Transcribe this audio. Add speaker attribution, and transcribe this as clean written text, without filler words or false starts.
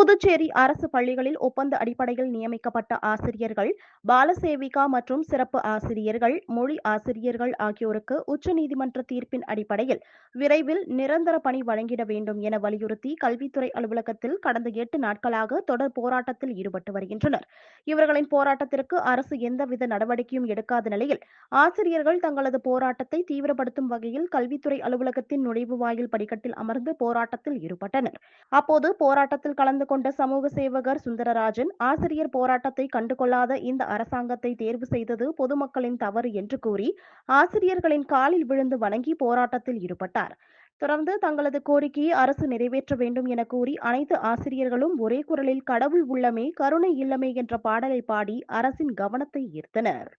Speaker 1: புதுச்சேரி அரசு பள்ளிகளில் ஒப்பந்த அடிப்படையில் நியமிக்கப்பட்ட ஆசிரியர்கள், பாலசேவிகா மற்றும் சிறப்பு ஆசிரியர்கள், மொழி ஆசிரியர்கள் ஆகியோருக்கு உச்சநீதிமன்ற தீர்ப்பின் அடிப்படையில் விரைவில் நிரந்தர பணி வழங்கிட வேண்டும் என வலியுறுத்தி கல்வித்துறை அலுவலகத்தில் கடந்த 8 நாட்களாக தொடர் போராட்டத்தில் ஈடுபட்டு வருகின்றனர். இவர்களின் போராட்டத்திற்கு அரசு எந்தவித நடவடிக்கையும் எடுக்காத நிலையில் ஆசிரியர்கள் தங்களது போராட்டத்தை தீவிரப்படுத்தும் வகையில் கல்வித்துறை அலுவலகத்தின் நுழைவு வாயில் படிக்கட்டில் அமர்ந்து போராட்டத்தில் ஈடுபட்டனர். அப்போது போராட்டத்தில் கலந்து கொண்ட சமூக சேவகர் சுந்தரராஜன், ஆசிரியர் போராட்டத்தை கண்டுகொள்ளாத இந்த அரசாங்கத்தை தேர்வு செய்தது பொதுமக்களின் தவறு என்று கூறி ஆசிரியர்களின் காலில் விழுந்து வணங்கி போராட்டத்தில் ஈடுபட்டார். தொடர்ந்து தங்களது கோரிக்கையை அரசு நிறைவேற்ற வேண்டும் என கூறி அனைத்து ஆசிரியர்களும் ஒரே குரலில் கடவுள் உள்ளமே கருணை இல்லமே என்ற பாடலை பாடி அரசின் கவனத்தை ஈர்த்தனர்.